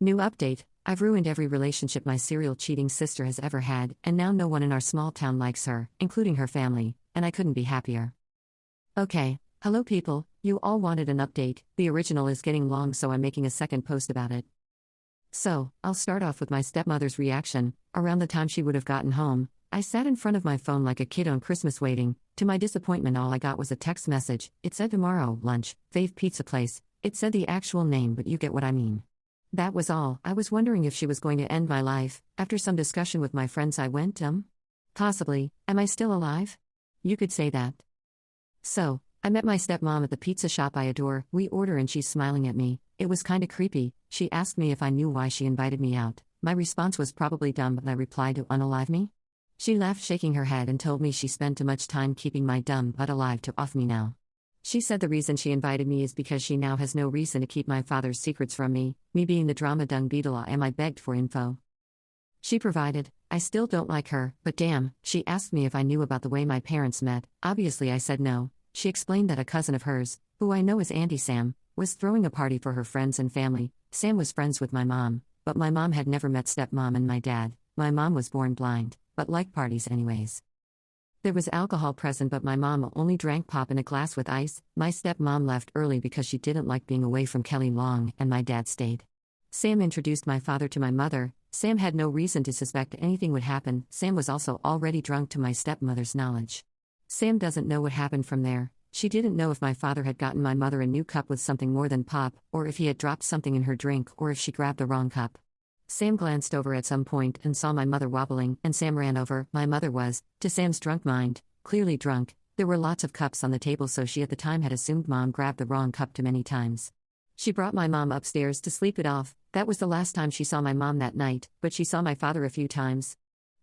New update: I've ruined every relationship my serial cheating sister has ever had, and now no one in our small town likes her, including her family, and I couldn't be happier. Okay, hello people, you all wanted an update. The original is getting long, so I'm making a second post about it. So, I'll start off with my stepmother's reaction. Around the time she would have gotten home, I sat in front of my phone like a kid on Christmas waiting. To my disappointment, all I got was a text message. It said tomorrow, lunch, Fave Pizza Place. It said the actual name, but you get what I mean. That was all. I was wondering if she was going to end my life. After some discussion with my friends, I went, possibly. Am I still alive? You could say that. So, I met my stepmom at the pizza shop I adore. We order and she's smiling at me. It was kinda creepy. She asked me if I knew why she invited me out. My response was probably dumb, but I replied to unalive me. She laughed, shaking her head, and told me she spent too much time keeping my dumb butt alive to off me now. She said the reason she invited me is because she now has no reason to keep my father's secrets from me being the drama dung beetle I am. I begged for info. She provided. I still don't like her, but damn, she asked me if I knew about the way my parents met. Obviously I said no. She explained that a cousin of hers, who I know as Auntie Sam, was throwing a party for her friends and family. Sam was friends with my mom, but my mom had never met stepmom and my dad. My mom was born blind, but liked parties anyways. There was alcohol present, but my mom only drank pop in a glass with ice. My stepmom left early because she didn't like being away from Kelly long, and my dad stayed. Sam introduced my father to my mother. Sam had no reason to suspect anything would happen. Sam was also already drunk to my stepmother's knowledge. Sam doesn't know what happened from there. She didn't know if my father had gotten my mother a new cup with something more than pop, or if he had dropped something in her drink, or if she grabbed the wrong cup. Sam glanced over at some point and saw my mother wobbling, and Sam ran over. My mother was, to Sam's drunk mind, clearly drunk. There were lots of cups on the table, so she at the time had assumed mom grabbed the wrong cup too many times. She brought my mom upstairs to sleep it off. That was the last time she saw my mom that night, but she saw my father a few times.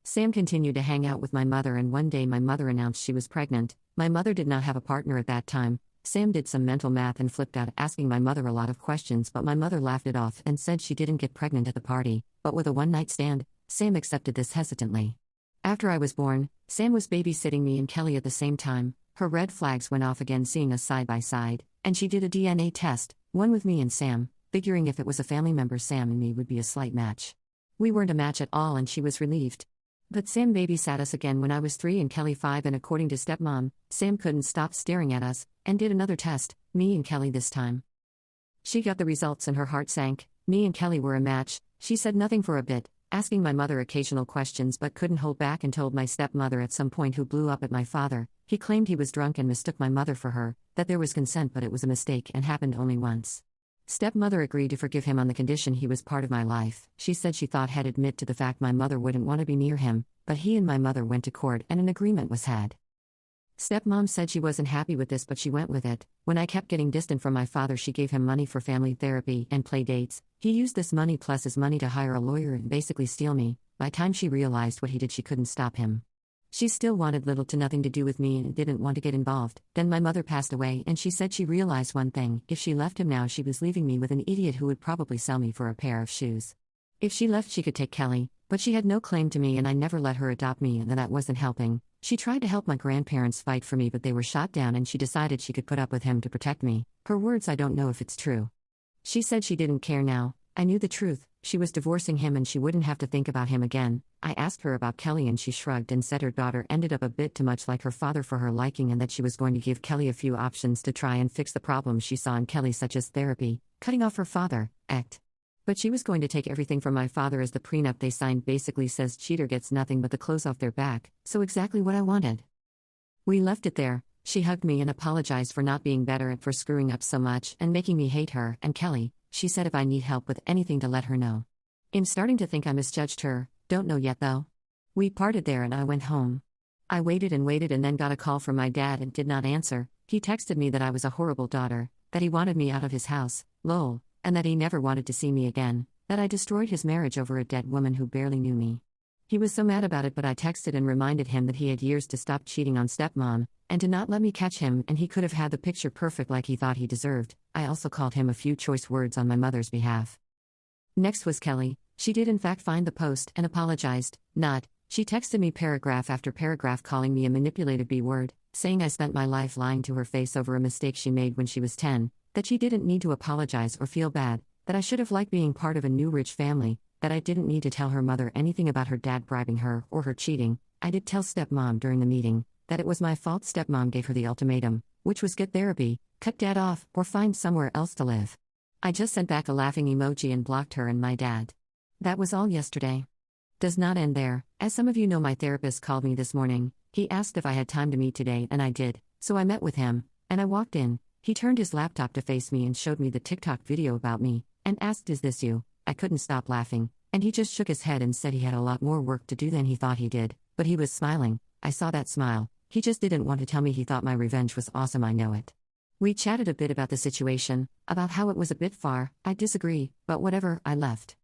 Sam continued to hang out with my mother, and one day my mother announced she was pregnant. My mother did not have a partner at that time. Sam did some mental math and flipped out, asking my mother a lot of questions, but my mother laughed it off and said she didn't get pregnant at the party, but with a one-night stand. Sam accepted this hesitantly. After I was born, Sam was babysitting me and Kelly at the same time. Her red flags went off again seeing us side by side, and she did a DNA test, one with me and Sam, figuring if it was a family member, Sam and me would be a slight match. We weren't a match at all, and she was relieved. But Sam babysat us again when I was 3 and Kelly 5, and according to stepmom, Sam couldn't stop staring at us, and did another test, me and Kelly this time. She got the results and her heart sank. Me and Kelly were a match. She said nothing for a bit, asking my mother occasional questions but couldn't hold back, and told my stepmother at some point, who blew up at my father. He claimed he was drunk and mistook my mother for her, that there was consent but it was a mistake and happened only once. Stepmother agreed to forgive him on the condition he was part of my life. She said she thought he'd admit to the fact my mother wouldn't want to be near him, but he and my mother went to court and an agreement was had. Stepmom said she wasn't happy with this, but she went with it. When I kept getting distant from my father, she gave him money for family therapy and play dates. He used this money plus his money to hire a lawyer and basically steal me. By the time she realized what he did, she couldn't stop him. She still wanted little to nothing to do with me and didn't want to get involved. Then my mother passed away, and she said she realized one thing: if she left him now, she was leaving me with an idiot who would probably sell me for a pair of shoes. If she left, she could take Kelly, but she had no claim to me, and I never let her adopt me, and that wasn't helping. She tried to help my grandparents fight for me, but they were shot down, and she decided she could put up with him to protect me. Her words, I don't know if it's true. She said she didn't care now. I knew the truth. She was divorcing him and she wouldn't have to think about him again. I asked her about Kelly and she shrugged and said her daughter ended up a bit too much like her father for her liking, and that she was going to give Kelly a few options to try and fix the problems she saw in Kelly, such as therapy, cutting off her father, but she was going to take everything from my father, as the prenup they signed basically says cheater gets nothing but the clothes off their back, so exactly what I wanted. We left it there. She hugged me and apologized for not being better and for screwing up so much and making me hate her and Kelly. She said if I need help with anything to let her know. I'm starting to think I misjudged her, don't know yet though. We parted there and I went home. I waited and waited and then got a call from my dad and did not answer. He texted me that I was a horrible daughter, that he wanted me out of his house, lol, and that he never wanted to see me again, that I destroyed his marriage over a dead woman who barely knew me. He was so mad about it, but I texted and reminded him that he had years to stop cheating on stepmom, and to not let me catch him, and he could have had the picture perfect like he thought he deserved. I also called him a few choice words on my mother's behalf. Next was Kelly. She did in fact find the post and apologized. She texted me paragraph after paragraph calling me a manipulative B-word, saying I spent my life lying to her face over a mistake she made when she was 10, that she didn't need to apologize or feel bad, that I should have liked being part of a new rich family, that I didn't need to tell her mother anything about her dad bribing her or her cheating. I did tell stepmom during the meeting that it was my fault. Stepmom gave her the ultimatum, which was get therapy, cut dad off, or find somewhere else to live. I just sent back a laughing emoji and blocked her and my dad. That was all yesterday. Does not end there. As some of you know, my therapist called me this morning. He asked if I had time to meet today, and I did, so I met with him, and I walked in. He turned his laptop to face me and showed me the TikTok video about me, and asked, "Is this you?" I couldn't stop laughing, and he just shook his head and said he had a lot more work to do than he thought he did, but he was smiling. I saw that smile. He just didn't want to tell me he thought my revenge was awesome, I know it. We chatted a bit about the situation, about how it was a bit far. I disagree, but whatever, I left.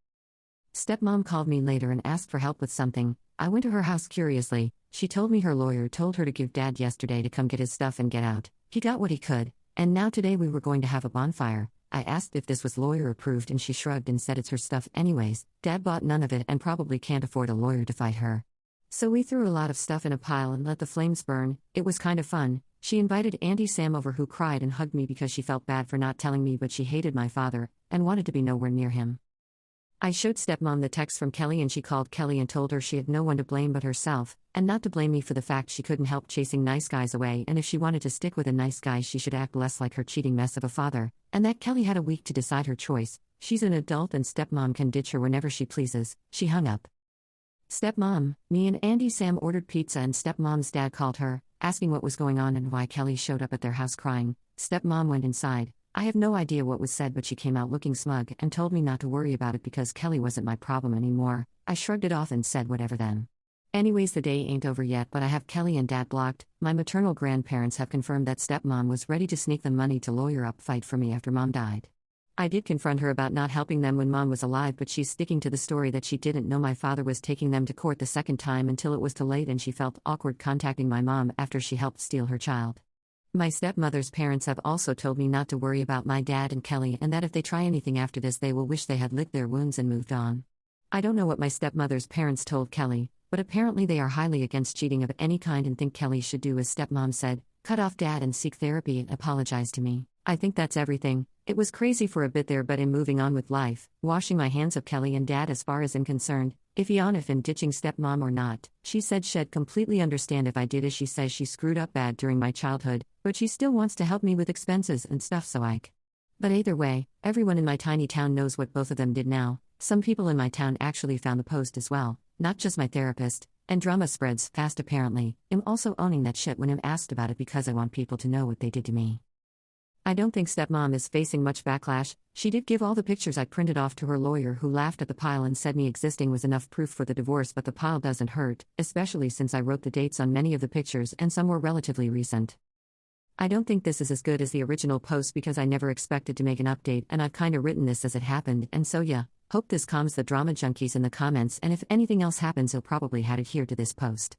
Stepmom called me later and asked for help with something. I went to her house curiously. She told me her lawyer told her to give dad yesterday to come get his stuff and get out. He got what he could, and now today we were going to have a bonfire. I asked if this was lawyer approved and she shrugged and said it's her stuff anyways. Dad bought none of it and probably can't afford a lawyer to fight her. So we threw a lot of stuff in a pile and let the flames burn. It was kind of fun. She invited Auntie Sam over, who cried and hugged me because she felt bad for not telling me, but she hated my father and wanted to be nowhere near him. I showed stepmom the text from Kelly and she called Kelly and told her she had no one to blame but herself, and not to blame me for the fact she couldn't help chasing nice guys away, and if she wanted to stick with a nice guy she should act less like her cheating mess of a father, and that Kelly had a week to decide her choice. She's an adult and stepmom can ditch her whenever she pleases. She hung up. Stepmom, me and Auntie Sam ordered pizza and stepmom's dad called her, asking what was going on and why Kelly showed up at their house crying. Stepmom went inside. I have no idea what was said, but she came out looking smug and told me not to worry about it because Kelly wasn't my problem anymore. I shrugged it off and said whatever then. Anyways, the day ain't over yet, but I have Kelly and dad blocked. My maternal grandparents have confirmed that stepmom was ready to sneak the money to lawyer up fight for me after mom died. I did confront her about not helping them when mom was alive, but she's sticking to the story that she didn't know my father was taking them to court the second time until it was too late, and she felt awkward contacting my mom after she helped steal her child. My stepmother's parents have also told me not to worry about my dad and Kelly, and that if they try anything after this they will wish they had licked their wounds and moved on. I don't know what my stepmother's parents told Kelly, but apparently they are highly against cheating of any kind and think Kelly should do as stepmom said, cut off dad and seek therapy and apologize to me. I think that's everything. It was crazy for a bit there, but in moving on with life, washing my hands of Kelly and dad as far as I'm concerned, iffy on if in ditching stepmom or not. She said she'd completely understand if I did, as she says she screwed up bad during my childhood, but she still wants to help me with expenses and stuff, so But either way, everyone in my tiny town knows what both of them did now. Some people in my town actually found the post as well, not just my therapist, and drama spreads fast apparently. I'm also owning that shit when I'm asked about it because I want people to know what they did to me. I don't think stepmom is facing much backlash. She did give all the pictures I printed off to her lawyer, who laughed at the pile and said me existing was enough proof for the divorce, but the pile doesn't hurt, especially since I wrote the dates on many of the pictures and some were relatively recent. I don't think this is as good as the original post because I never expected to make an update, and I've kinda written this as it happened, and so yeah, hope this calms the drama junkies in the comments, and if anything else happens you'll probably had it here to this post.